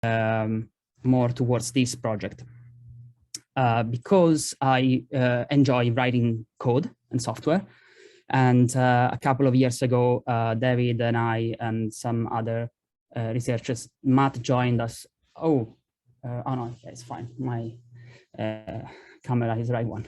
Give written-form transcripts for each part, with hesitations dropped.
more towards this project because I enjoy writing code and software. And a couple of years ago, David and I and some other researchers, Matt joined us. Oh no, it's fine. My camera is the right one.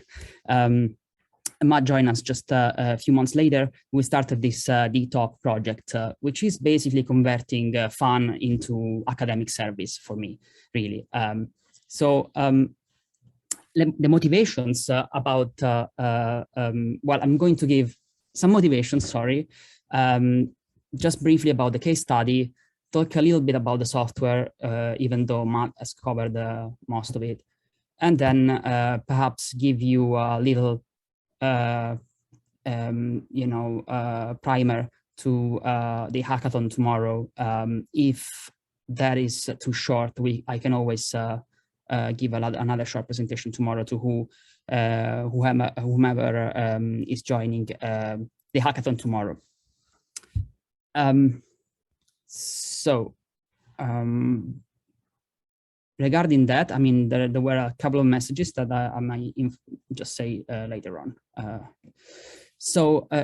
Matt joined us just a few months later. We started this DTOP project, which is basically converting fun into academic service for me, really. The motivations about, well, I'm going to give some motivations, sorry, just briefly about the case study, talk a little bit about the software, even though Matt has covered most of it, and then perhaps give you a little, primer to the hackathon tomorrow. If that is too short, I can always give another short presentation tomorrow to whomever is joining the hackathon tomorrow. Regarding that, I mean, there were a couple of messages that I might just say later on.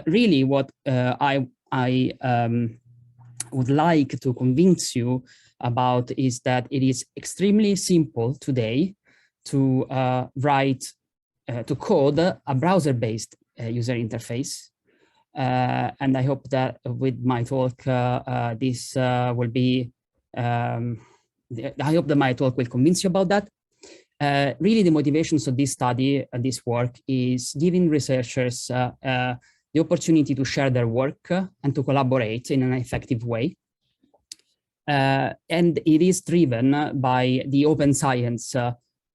Really what I would like to convince you about is that it is extremely simple today to to code a browser-based user interface. And I hope that with my talk, this will be, I hope that my talk will convince you about that. Really, the motivations of this study, this work, is giving researchers the opportunity to share their work and to collaborate in an effective way. And it is driven by the Open Science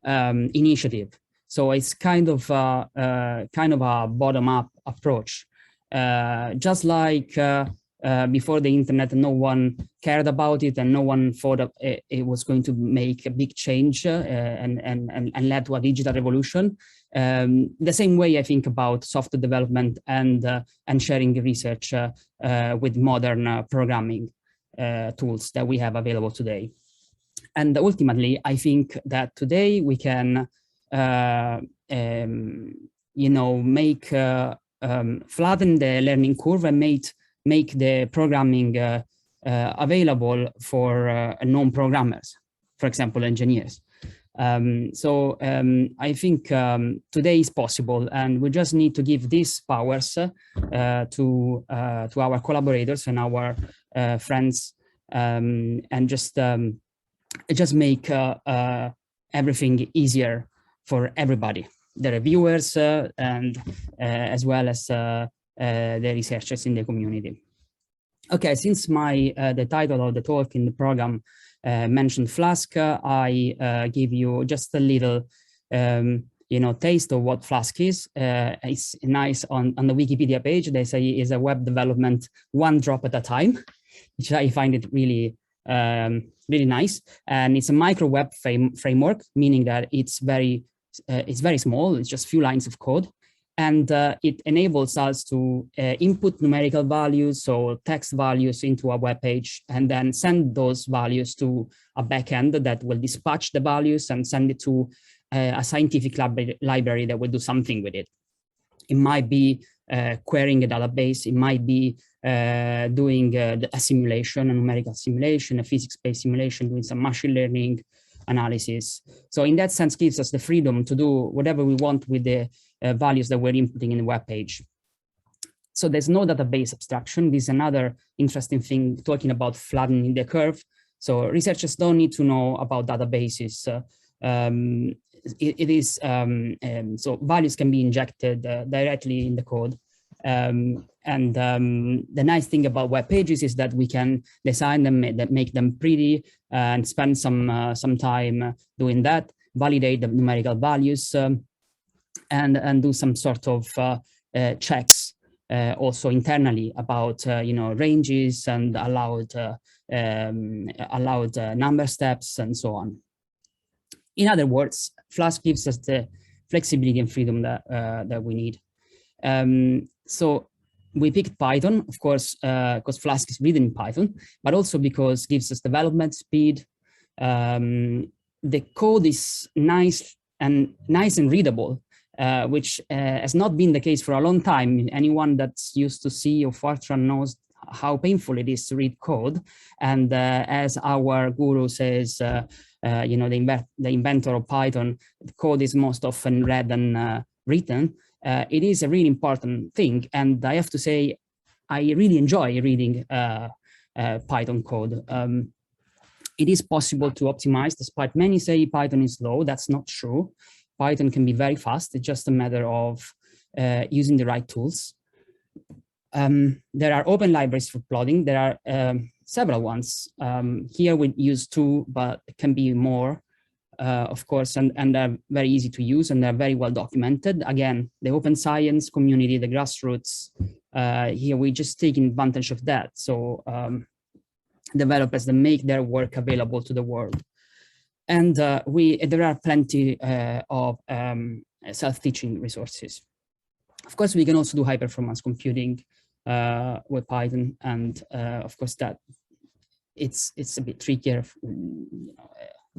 initiative. So it's kind of a bottom-up approach. Just like before the internet, no one cared about it and no one thought it was going to make a big change and led to a digital revolution. The same way I think about software development and sharing research with modern programming tools that we have available today. And ultimately, I think that today we can, make flatten the learning curve and make the programming available for non-programmers, for example, engineers. I think today is possible, and we just need to give these powers to our collaborators and our friends, and just make everything easier for everybody, the reviewers and as well as the researchers in the community. Okay, since the title of the talk in the program mentioned Flask, I give you just a little taste of what Flask is. It's nice on the Wikipedia page. They say is a web development one drop at a time, which I find it really really nice. And it's a micro web framework, meaning that it's very small. It's just a few lines of code. And it enables us to input numerical values, so text values, into a web page, and then send those values to a backend that will dispatch the values and send it to a scientific library that will do something with it. It might be querying a database. It might be doing a simulation, a numerical simulation, a physics-based simulation, doing some machine learning analysis. So in that sense, gives us the freedom to do whatever we want with the values that we're inputting in the web page. So there's no database abstraction. This is another interesting thing, talking about flattening the curve. So researchers don't need to know about databases. So values can be injected directly in the code. The nice thing about web pages is that we can design them, make them pretty, and spend some time doing that, validate the numerical values, and do some sort of checks also internally about ranges and allowed number steps and so on. In other words, Flask gives us the flexibility and freedom that we need. So we picked Python, of course, because Flask is written in Python, but also because it gives us development speed, The code is nice and readable, which has not been the case for a long time. Anyone that's used to C or Fortran knows how painful it is to read code. And as our guru says, you know, the inventor of Python, the code is most often read than written. It is a really important thing. And I have to say, I really enjoy reading Python code. It is possible to optimize, despite many say Python is slow. That's not true. Python can be very fast. It's just a matter of using the right tools. There are open libraries for plotting. There are several ones. Here we use two, but it can be more, of course, and they're very easy to use and they're very well documented. Again, the open science community, the grassroots, here we just taking advantage of that. So developers that make their work available to the world. And there are plenty of self-teaching resources. Of course, we can also do high-performance computing with Python, and of course that it's a bit trickier,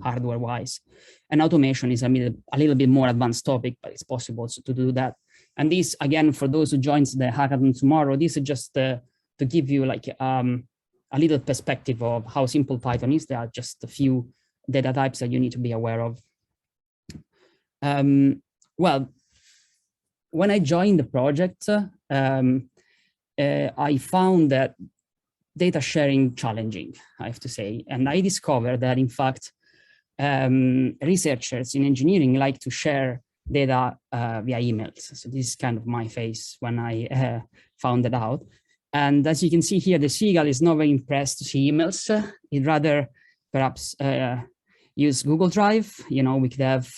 hardware-wise. And automation is a little bit more advanced topic, but it's possible to do that. And this, again, for those who joins the hackathon tomorrow, this is just to give you like a little perspective of how simple Python is. There are just a few data types that you need to be aware of. Well, when I joined the project, I found that data sharing challenging, I have to say. And I discovered that, in fact, researchers in engineering like to share data via emails. So this is kind of my face when I found that out. And as you can see here, the seagull is not very impressed to see emails. He'd rather perhaps use Google Drive. You know, we could have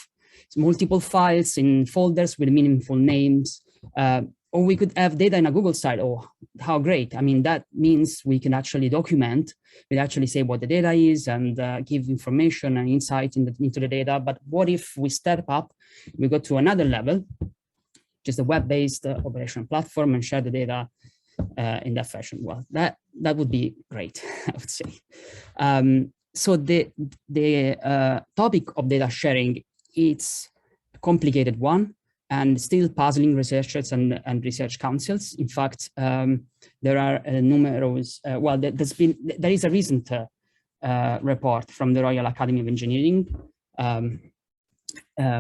multiple files in folders with meaningful names, or we could have data in a Google site. Oh, how great. I mean, that means we can actually document, we actually say what the data is and give information and insight into the data. But what if we step up, we go to another level, just a web-based operational platform, and share the data in that fashion? Well, that would be great, I would say. So the topic of data sharing, it's a complicated one and still puzzling researchers and research councils. In fact, there are numerous, well, there is a recent report from the Royal Academy of Engineering,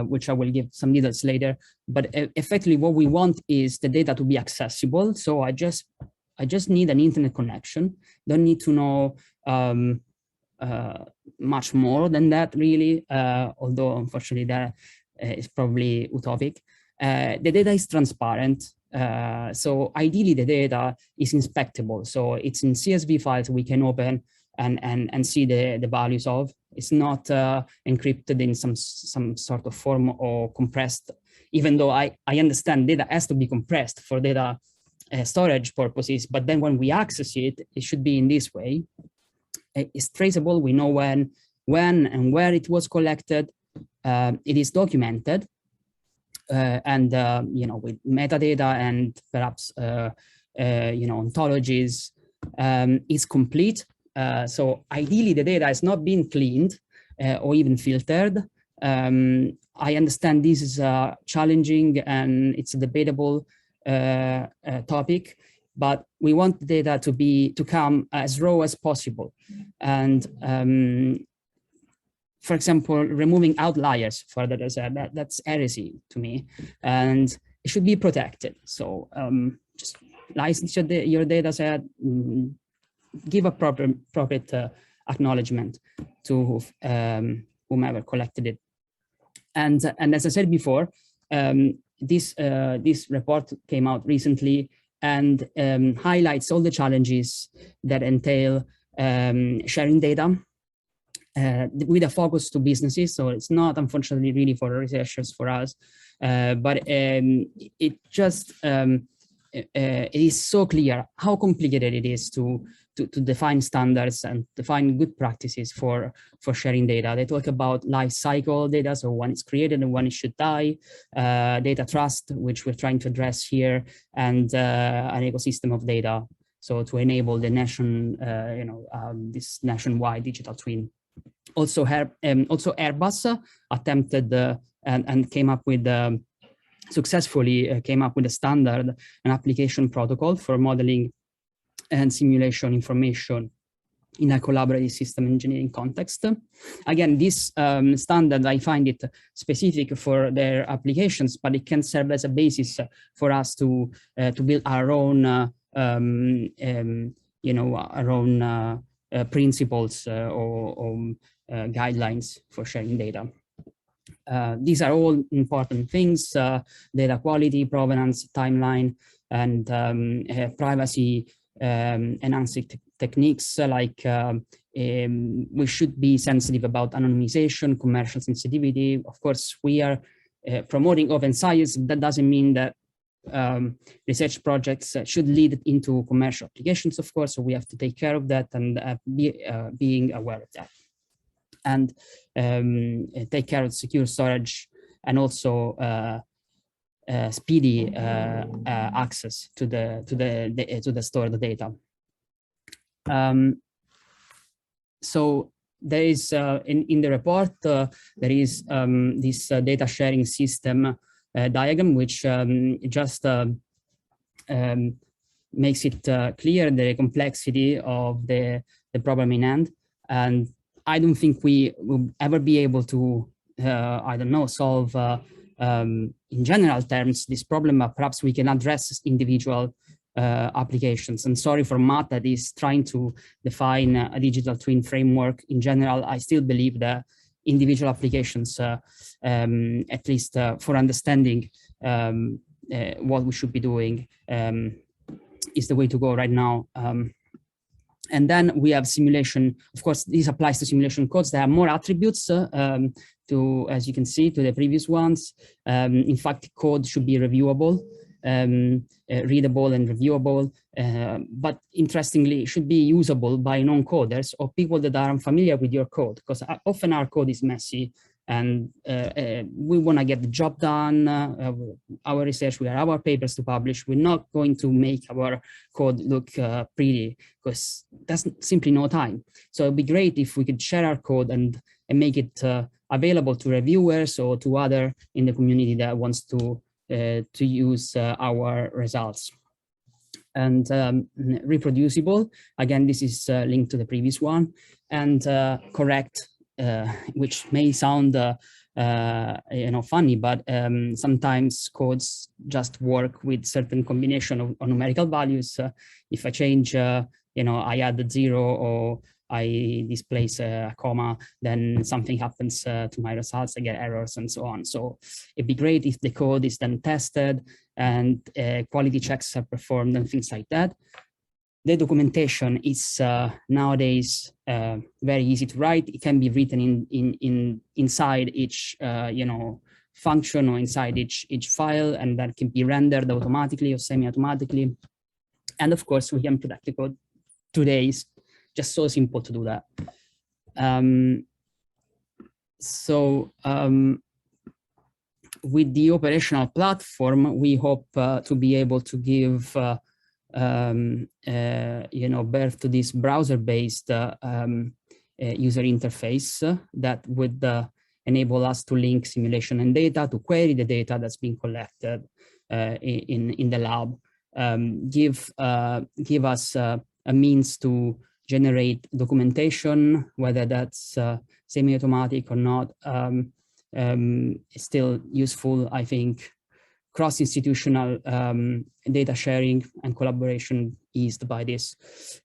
which I will give some details later. But effectively, what we want is the data to be accessible. So I just need an internet connection. Don't need to know much more than that, really. Although unfortunately, that is probably utopic. The data is transparent. So ideally, the data is inspectable. So it's in CSV files we can open and see the values of. It's not encrypted in some sort of form or compressed, even though I understand data has to be compressed for data storage purposes. But then when we access it, it should be in this way. It's traceable. We know when and where it was collected. It is documented. And you know, with metadata and perhaps you know, ontologies, is complete. So ideally, the data has not been cleaned or even filtered. I understand this is challenging and it's a debatable topic, but we want the data to come as raw as possible. And for example, removing outliers for the data, that's heresy to me, and it should be protected. So just license your data set, give a proper acknowledgement to whomever collected it. And as I said before, this report came out recently and highlights all the challenges that entail sharing data with a focus to businesses. So it's not, unfortunately, really for researchers, for us, but it just it is so clear how complicated it is to define standards and define good practices for sharing data. They talk about life cycle data, so when it's created and when it should die, data trust, which we're trying to address here, and an ecosystem of data. So to enable the this nationwide digital twin. Also, Airbus attempted and came up with successfully came up with a standard, an application protocol for modeling and simulation information in a collaborative system engineering context. Again, this standard, I find it specific for their applications, but it can serve as a basis for us to build our own, our own principles or guidelines for sharing data. These are all important things: data quality, provenance, timeline, and privacy enhancing techniques like we should be sensitive about anonymization, commercial sensitivity. Of course, we are promoting open science. That doesn't mean that research projects should lead into commercial applications, of course, so we have to take care of that and being aware of that. And take care of secure storage and also speedy access to the stored data. So there is in the report there is this data sharing system diagram, which just makes it clear the complexity of the problem in hand. And I don't think we will ever be able to, I don't know, solve in general terms this problem, but perhaps we can address individual applications. And sorry for Matt that is trying to define a digital twin framework. In general, I still believe that individual applications, at least for understanding what we should be doing, is the way to go right now. And then we have simulation. Of course, this applies to simulation codes. There are more attributes to, as you can see, to the previous ones. In fact, code should be reviewable, readable and reviewable. But interestingly, it should be usable by non-coders or people that are unfamiliar with your code, because often our code is messy and we want to get the job done. Our research, we have our papers to publish. We're not going to make our code look pretty, because there's simply no time. So it'd be great if we could share our code and make it available to reviewers or to other in the community that wants to use our results. And reproducible, again, this is linked to the previous one, and correct, which may sound funny, but sometimes codes just work with certain combination of numerical values. If I change, I add a 0 or I displace a comma, then something happens to my results. I get errors and so on. So it'd be great if the code is then tested and quality checks are performed and things like that. The documentation is nowadays very easy to write. It can be written inside each function or inside each file, and that can be rendered automatically or semi-automatically. And of course, we can protect the code. Today is just so simple to do that. With the operational platform, we hope to be able to give birth to this browser-based user interface that would enable us to link simulation and data, to query the data that's being collected in the lab, give us a means to generate documentation, whether that's semi-automatic or not, is still useful, I think. Cross-institutional data sharing and collaboration eased by this.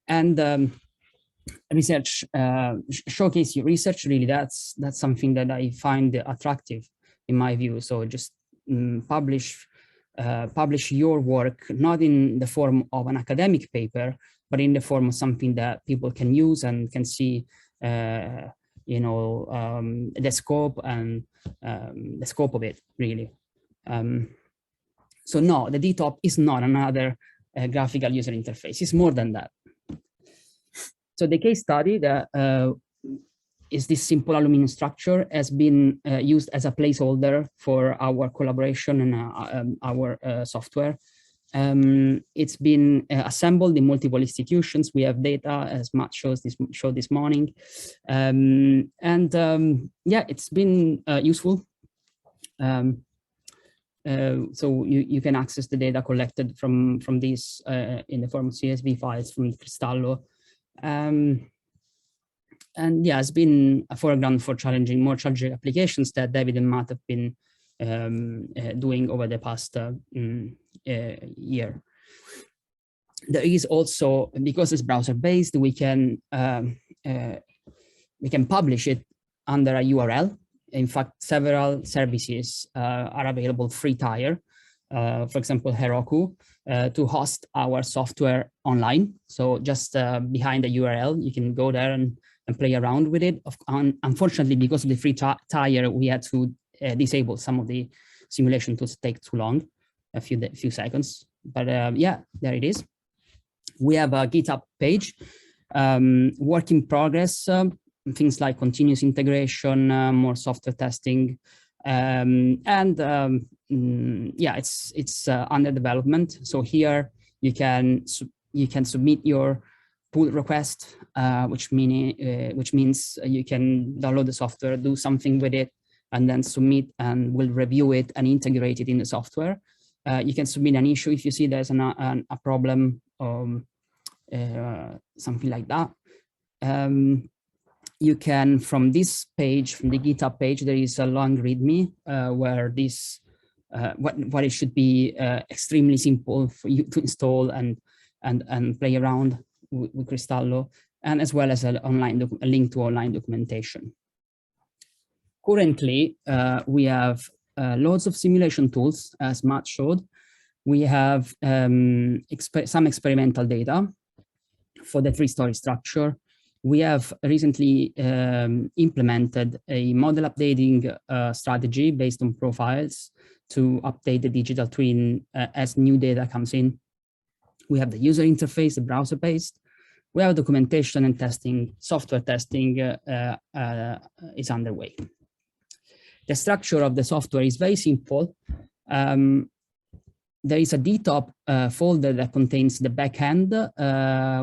And research, showcase your research, really, that's something that I find attractive in my view. So just publish your work, not in the form of an academic paper, but in the form of something that people can use and can see the scope and the scope of it, really. So no, the DTOP is not another graphical user interface. It's more than that. So the case study that is this simple aluminum structure has been used as a placeholder for our collaboration and our software. It's been assembled in multiple institutions. We have data, as Matt showed this morning. Yeah, it's been useful. So you can access the data collected from these in the form of CSV files from Cristallo. And yeah, it's been a foreground for more challenging applications that David and Matt have been doing over the past year. There is also, because it's browser-based, we can publish it under a URL. In fact, several services are available free tier. For example, Heroku, to host our software online. So just behind the URL, you can go there and play around with it. Unfortunately, because of the free tier, we had to disable some of the simulation tools. Take too long, a few seconds. But yeah, there it is. We have a GitHub page, work in progress, things like continuous integration, more software testing, yeah, it's under development. So here you can submit your pull request, which means you can download the software, do something with it, and then submit, and we'll review it and integrate it in the software. You can submit an issue if you see there's a problem, something like that. You can, from this page, from the GitHub page, there is a long README where this, what it should be extremely simple for you to install and play around with Cristallo, and as well as a link to online documentation. Currently, we have loads of simulation tools, as Matt showed. We have some experimental data for the three-story structure. We have recently implemented a model updating strategy based on profiles to update the digital twin as new data comes in. We have the user interface, the browser-based. We have documentation and testing. Software testing is underway. The structure of the software is very simple. There is a DTOP folder that contains the backend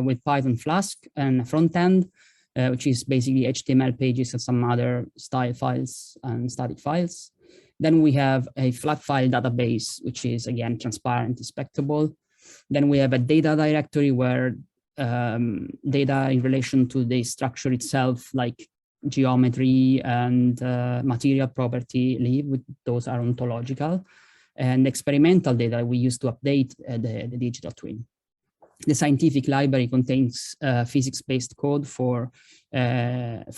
with Python Flask, and a front end, which is basically HTML pages and some other style files and static files. Then we have a flat file database, which is, again, transparent, inspectable. Then we have a data directory where data in relation to the structure itself, like geometry and material property, live. Those are ontological. And experimental data we use to update the digital twin. The scientific library contains physics-based code for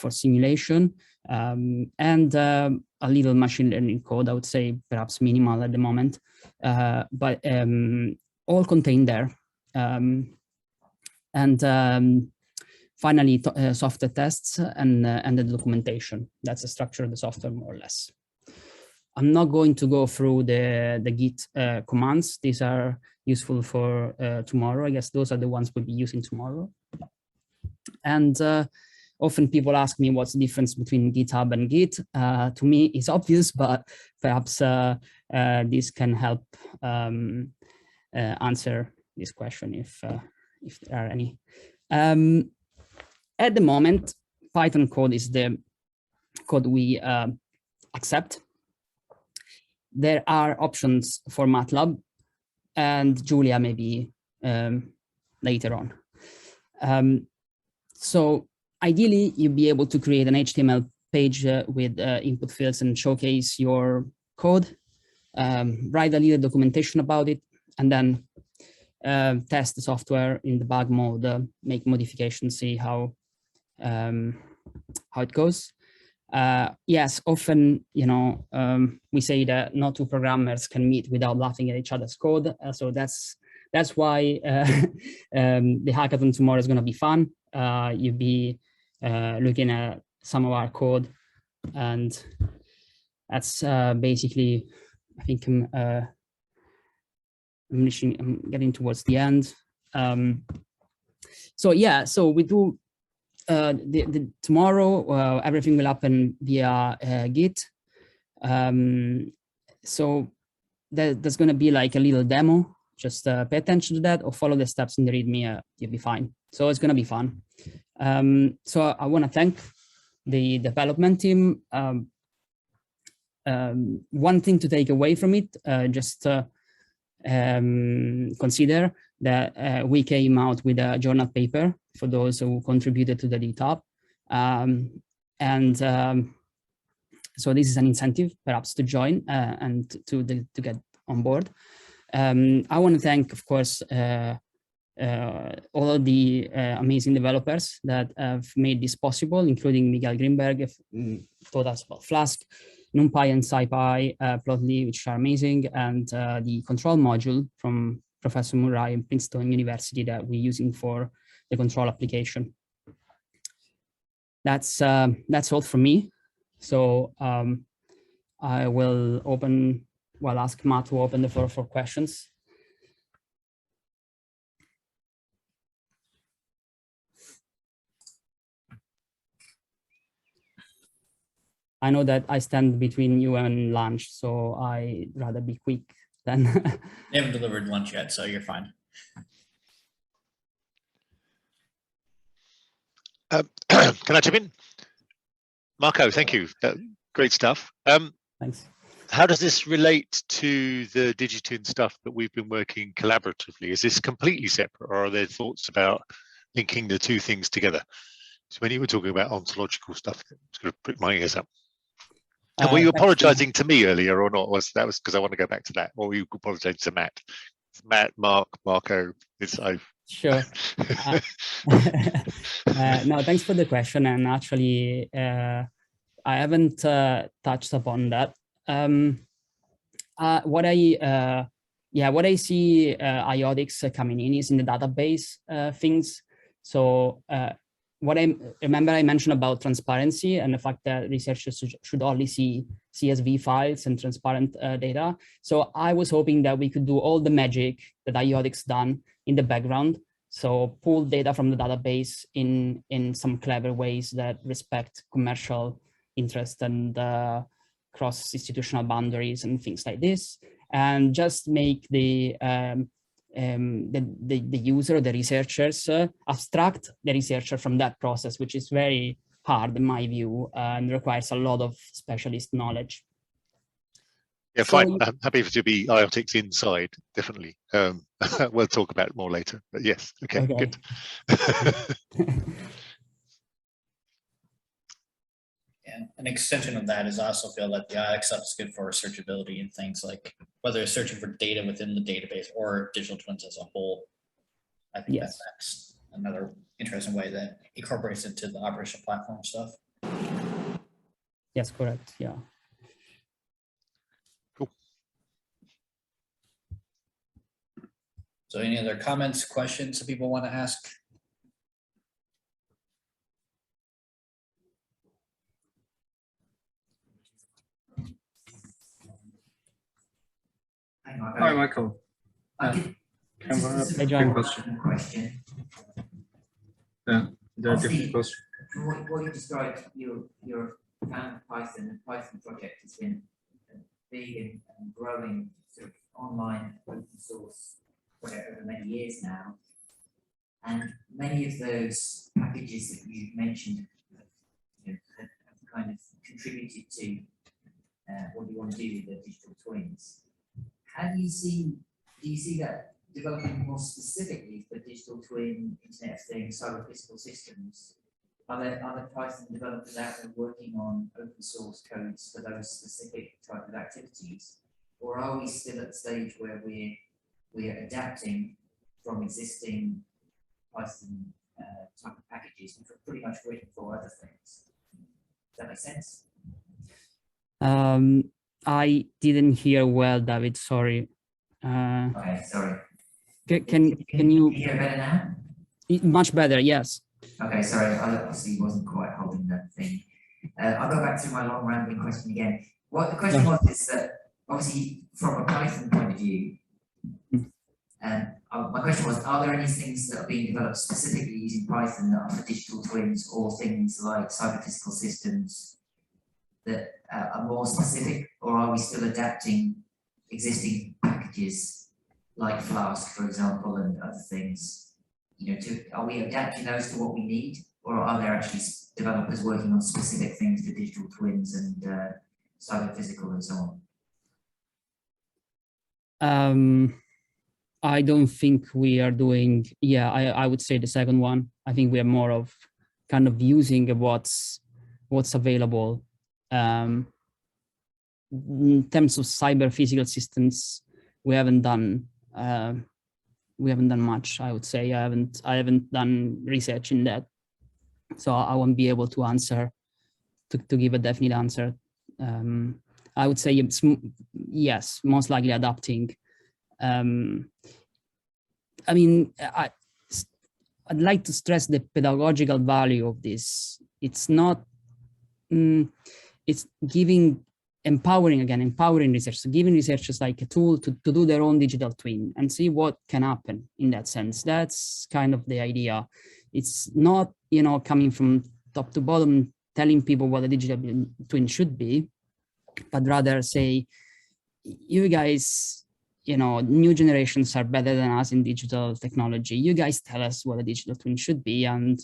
simulation, and a little machine learning code, I would say perhaps minimal at the moment, but all contained there. Finally, software tests and the documentation. That's the structure of the software, more or less. I'm not going to go through the Git commands. These are useful for tomorrow. I guess those are the ones we'll be using tomorrow. And often people ask me what's the difference between GitHub and Git. To me, it's obvious, but perhaps this can help answer this question if there are any. At the moment, Python code is the code we accept. There are options for MATLAB and Julia maybe later on. So ideally, you'd be able to create an HTML page with input fields and showcase your code, write a little documentation about it, and then test the software in debug mode, make modifications, see how it goes. Yes, often, we say that no two programmers can meet without laughing at each other's code. So that's why the hackathon tomorrow is going to be fun. You'll be looking at some of our code, and that's basically, I think I'm getting towards the end. So yeah, so we do. Tomorrow, everything will happen via Git. So there's going to be like a little demo Just pay attention to that or follow the steps in the README, you'll be fine. So it's going to be fun. So I want to thank the development team. One thing to take away from it, consider that we came out with a journal paper for those who contributed to the DTOP. So this is an incentive perhaps to join and to get on board. I want to thank, of course, all of the amazing developers that have made this possible, including Miguel Greenberg, taught us about Flask, NumPy and SciPy, Plotly, which are amazing, and the control module from Professor Murray in Princeton University that we're using for the control application. That's all from me. So I will ask Matt to open the floor for questions. I know that I stand between you and lunch, so I'd rather be quick than. They haven't delivered lunch yet, so you're fine. Can I chip in? Marco, thank you. Great stuff. Thanks. How does this relate to the Digitune stuff that we've been working collaboratively? Is this completely separate, or are there thoughts about linking the two things together? So when you were talking about ontological stuff, I'm just going to prick my ears up. And were you apologizing to me earlier or not? That was because I want to go back to that, or were you apologizing to Matt? Matt, Marco, Sure. No, thanks for the question. And actually, I haven't touched upon that. What I see IODIX coming in is in the database things. So what I remember I mentioned about transparency and the fact that researchers should only see CSV files and transparent data. So I was hoping that we could do all the magic that IODIX done in the background. So pull data from the database in some clever ways that respect commercial interest and cross-institutional boundaries and things like this, and just make the user, the researchers, abstract the researcher from that process, which is very hard in my view and requires a lot of specialist knowledge. Yeah, fine. I'm happy to be IODIX inside, definitely. We'll talk about it more later, but yes, okay. Good. And an extension of that is I also feel that the IODIX stuff is good for searchability and things like whether it's searching for data within the database or digital twins as a whole. I think that's another interesting way that incorporates into the operational platform stuff. Yes, correct. Yeah. Cool. So any other comments, questions that people want to ask? Hi, Michael. Hey, John. Question. The different question. From what you described, your fan of Python and Python project has been big and growing sort of online open source project over many years now. And many of those packages that you mentioned have kind of contributed to what you want to do with the digital twins. How do you see that developing more specifically for digital twin, Internet of Things, cyber physical systems? Are there Python developers out there working on open source codes for those specific type of activities? Or are we still at the stage where we're adapting from existing Python type of packages which are pretty much written for other things? Does that make sense? I didn't hear well, David. Sorry. Okay, sorry. Can you hear better now? Much better, yes. Okay, sorry. I obviously wasn't quite holding that thing. I'll go back to my long rambling question again. What the question was is that obviously from a Python point of view, my question was: are there any things that are being developed specifically using Python that are for digital twins, or things like cyber physical systems that are more specific, or are we still adapting existing packages like Flask, for example, and other things, you know, are we adapting those to what we need, or are there actually developers working on specific things for digital twins and cyber physical and so on? I don't think we are doing, yeah, I would say the second one. I think we are more of kind of using what's available. In terms of cyber physical systems, we haven't done much. I would say I haven't done research in that, so I won't be able to answer to give a definite answer. I would say it's, yes, most likely adapting. I mean, I'd like to stress the pedagogical value of this. It's not, it's empowering researchers, giving researchers like a tool to do their own digital twin and see what can happen in that sense. That's kind of the idea. It's not, you know, coming from top to bottom, telling people what a digital twin should be, but rather say, you guys, you know, new generations are better than us in digital technology. You guys tell us what a digital twin should be, and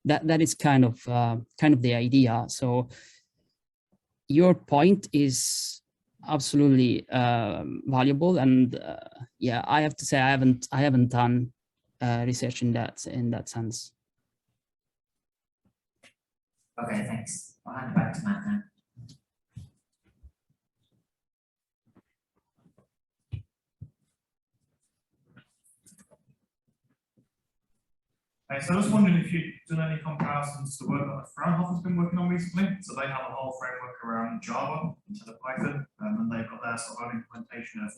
that is kind of the idea. So your point is absolutely valuable, and yeah, I have to say I haven't done research in that sense. Okay, thanks. I'll hand it back to Matt now. So I was wondering if you've done any comparisons to work that Fraunhofer's been working on recently. So they have a whole framework around Java instead of Python, and they've got their sort of own implementation of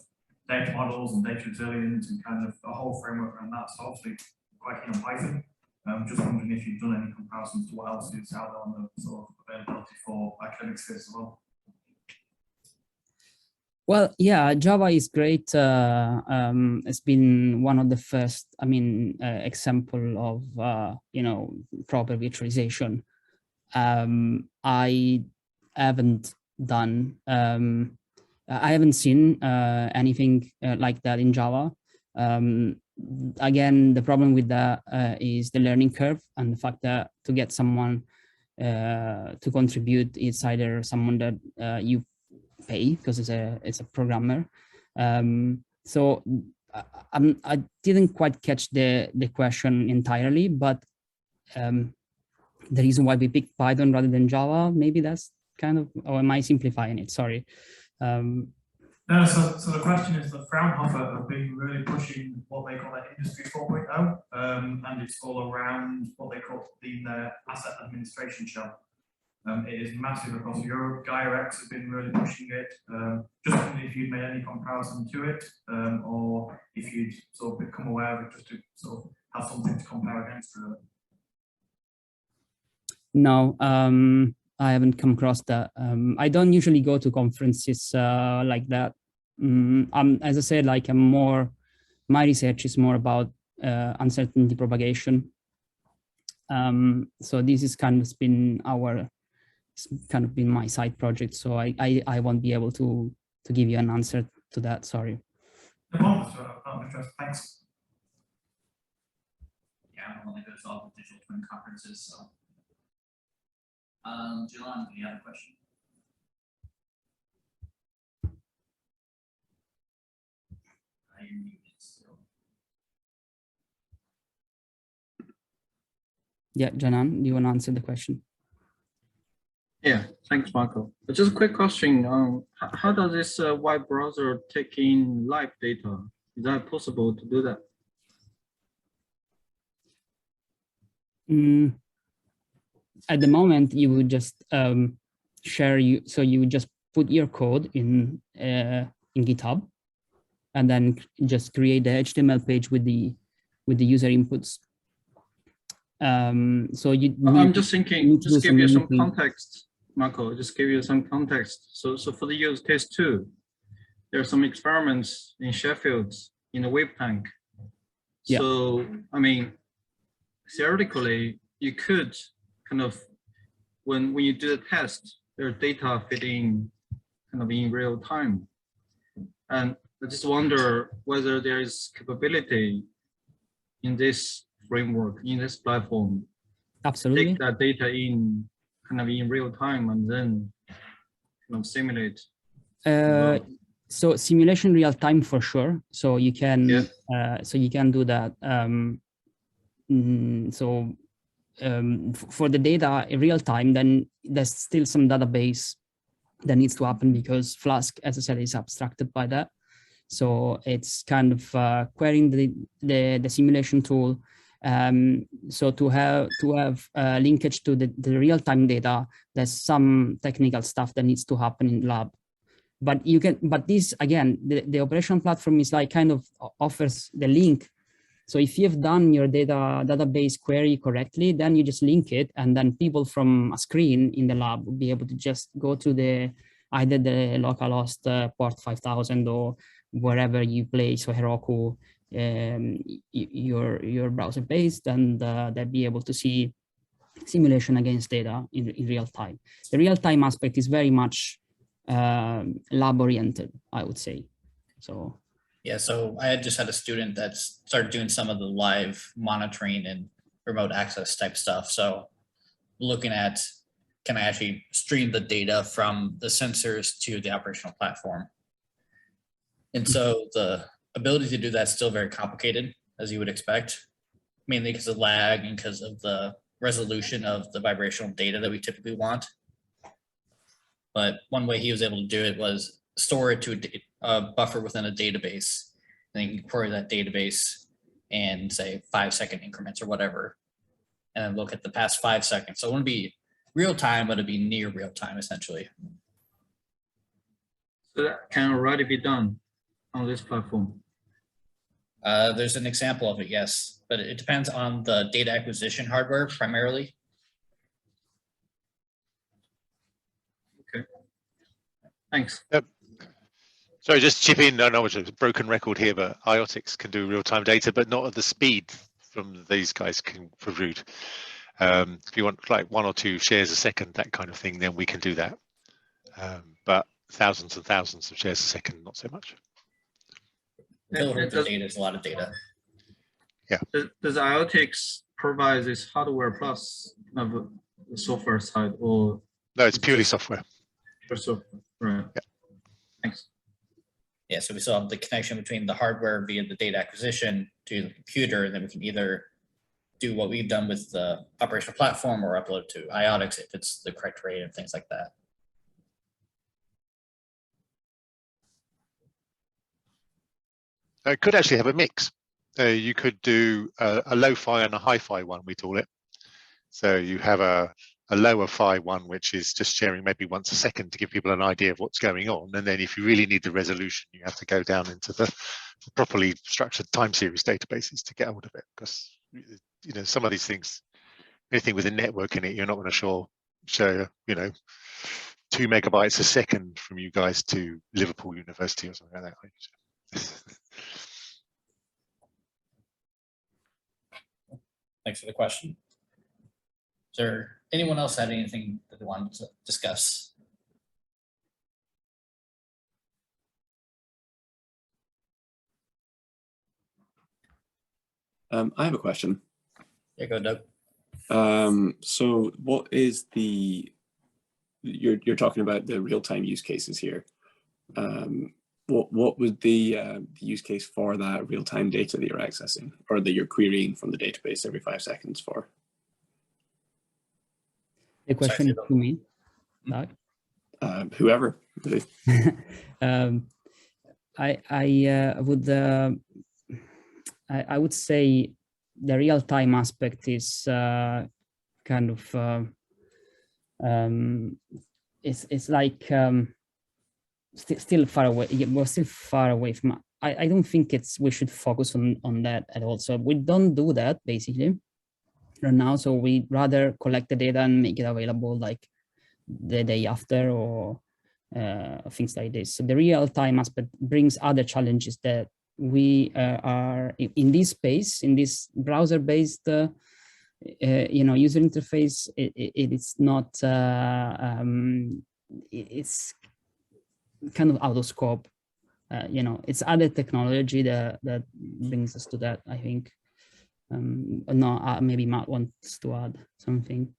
data models and data resilience and kind of a whole framework around that. So obviously quite keen on Python. Just wondering if you've done any comparisons to what else is out there on the sort of availability for academic space as well. Well, yeah, Java is great. It's been one of the first, I mean, example of, you know, proper virtualization. I haven't done, I haven't seen anything like that in Java. Again, the problem with that is the learning curve, and the fact that to get someone to contribute, it's either someone that you pay because it's a programmer. So I didn't quite catch the question entirely, but the reason why we picked Python rather than Java, maybe that's kind of, or am I simplifying it? Sorry. No, so the question is that Fraunhofer have been really pushing what they call their Industry 4.0, and it's all around what they call their asset administration shell. It is massive across Europe. GaiaX has been really pushing it. Just wondering if you'd made any comparison to it, or if you'd sort of become aware of it just to sort of have something to compare against. No, I haven't come across that. I don't usually go to conferences like that. As I said, like my research is more about uncertainty propagation. So this is kind of been my side project. So I won't be able to give you an answer to that. Sorry. Thanks. Yeah, I'm only good to all the digital twin conferences, so. John, do you have a question? You're muted still. Yeah, Janan, do you want to answer the question? Yeah, thanks, Marco. Just a quick question. How does this web browser take in live data? Is that possible to do that? At the moment, you would just so you would just put your code in GitHub, and then just create the HTML page with the user inputs. So I'm just thinking, just give you some context, Marco. Just give you some context. So for the use case 2, there are some experiments in Sheffield in a wave tank. Yeah. So I mean, theoretically, you could kind of, when you do the test, their data fit in kind of in real time. And I just wonder whether there is capability in this framework, in this platform, Absolutely. take that data in kind of in real time and then kind of simulate. So simulation real time for sure. So you can do that. For the data in real time, then there's still some database that needs to happen because Flask, as I said, is abstracted by that. So it's kind of querying the simulation tool. So to have linkage to the real time data, there's some technical stuff that needs to happen in lab. But this again, the operational platform is like kind of offers the link. So if you've done your database query correctly, then you just link it, and then people from a screen in the lab will be able to just go to either the localhost port 5000 or wherever you play, so Heroku, your browser based, and they'll be able to see simulation against data in real time. The real time aspect is very much lab oriented, I would say. So yeah, so I had just had a student that started doing some of the live monitoring and remote access type stuff. So looking at, can I actually stream the data from the sensors to the operational platform? And so the ability to do that is still very complicated, as you would expect, mainly because of lag and because of the resolution of the vibrational data that we typically want. But one way he was able to do it was store it to a buffer within a database, and then you can query that database and say 5-second increments or whatever, and then look at the past 5 seconds. So it wouldn't be real time, but it'd be near real time essentially. So that can already be done on this platform. There's an example of it, yes, but it depends on the data acquisition hardware primarily. Okay, thanks. Yep. Sorry, just chip in. I know it's a broken record here, but IOTIX can do real-time data, but not at the speed from these guys can protrude. If you want like 1 or 2 shares a second, that kind of thing, then we can do that. But thousands and thousands of shares a second, not so much. Data is a lot of data. Yeah. Does IOTIX provide this hardware plus of the software side, or? No, it's purely software. Pure software, right. Yeah. Thanks. Yeah, so we still have the connection between the hardware via the data acquisition to the computer, and then we can either do what we've done with the operational platform or upload to IOTIX if it's the correct rate and things like that. It could actually have a mix. You could do a low-fi and a hi-fi one, we call it. So you have a lower fi one, which is just sharing maybe once a second to give people an idea of what's going on. And then if you really need the resolution, you have to go down into the properly structured time series databases to get hold of it. Because, you know, some of these things, anything with a network in it, you're not going to show, you know, 2 megabytes a second from you guys to Liverpool University or something like that. Thanks for the question. Is there anyone else had anything that they wanted to discuss? I have a question. Yeah, go Doug. So what is you're talking about the real-time use cases here. What would the use case for that real-time data that you're accessing or that you're querying from the database every 5 seconds for? The question is to me, Doug? Whoever. I would say the real-time aspect is kind of it's like still far away. We're still far away from. I don't think we should focus on that at all. So we don't do that basically right now. So we rather collect the data and make it available like the day after or things like this. So the real-time aspect brings other challenges that we are in this space, in this browser-based user interface. It's not. It's kind of out of scope you know, it's other technology that brings us to that, I think. No, maybe Matt wants to add something.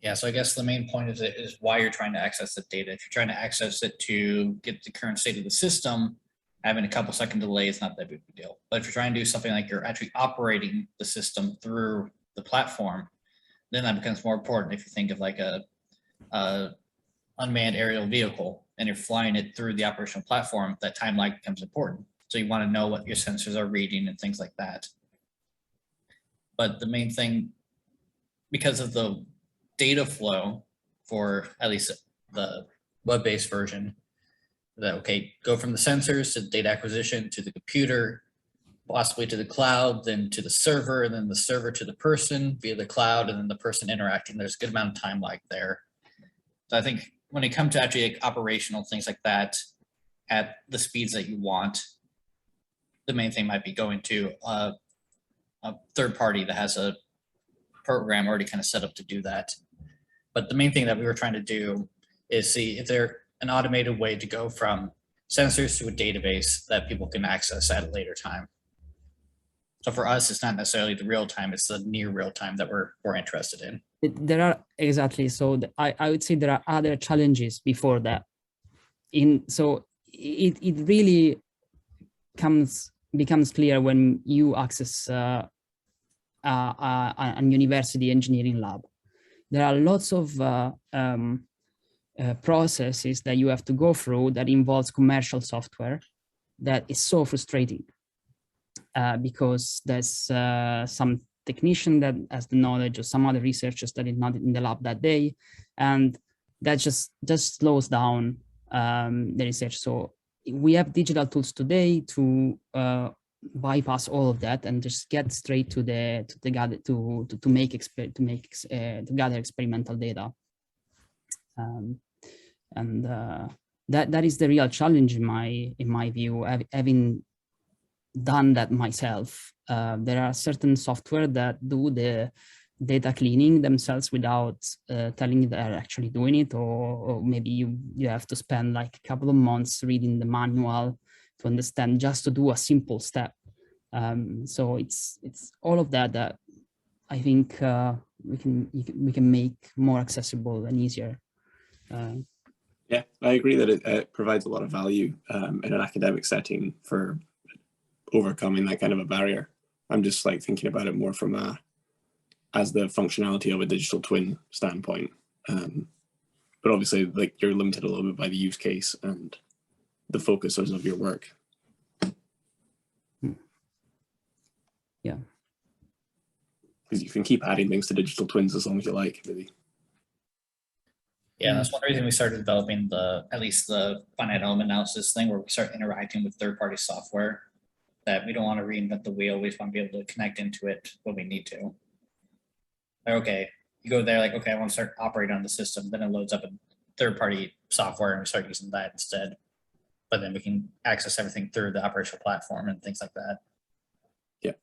Yeah, so I guess the main point is why you're trying to access the data. If you're trying to access it to get the current state of the system, having a couple second delay is not that big of a deal. But if you're trying to do something like you're actually operating the system through the platform, then that becomes more important. If you think of like a unmanned aerial vehicle and you're flying it through the operational platform, that time lag becomes important. So you want to know what your sensors are reading and things like that. But the main thing, because of the data flow for at least the web-based version, that, okay, go from the sensors to the data acquisition to the computer, possibly to the cloud, then to the server, and then the server to the person via the cloud, and then the person interacting. There's a good amount of time lag there. So I think when it comes to actually like operational things like that at the speeds that you want, the main thing might be going to a third party that has a program already kind of set up to do that. But the main thing that we were trying to do is see if there's an automated way to go from sensors to a database that people can access at a later time. So for us, it's not necessarily the real time, it's the near real time that we're interested in. There are, exactly. So I would say there are other challenges before that. So it really becomes clear when you access a university engineering lab. There are lots of processes that you have to go through that involves commercial software that is so frustrating because there's some technician that has the knowledge, or some other researchers that is not in the lab that day, and that just slows down the research. So we have digital tools today to bypass all of that and just get straight to gather experimental data, and that is the real challenge in my view. Having done that myself, there are certain software that do the data cleaning themselves without telling you they're actually doing it, or maybe you have to spend like a couple of months reading the manual to understand just to do a simple step. So it's all of that I think we can make more accessible and easier. Yeah, I agree that it provides a lot of value in an academic setting for overcoming that kind of a barrier. I'm just like thinking about it more from as the functionality of a digital twin standpoint. But obviously, like, you're limited a little bit by the use case and the focuses of your work. Yeah. Because you can keep adding things to digital twins as long as you like, really. Yeah, that's one reason we started developing at least the finite element analysis thing, where we start interacting with third-party software, that we don't want to reinvent the wheel. We just want to be able to connect into it when we need to. Like, okay, you go there, like, okay, I want to start operating on the system. Then it loads up a third-party software and we start using that instead. But then we can access everything through the operational platform and things like that. Yeah.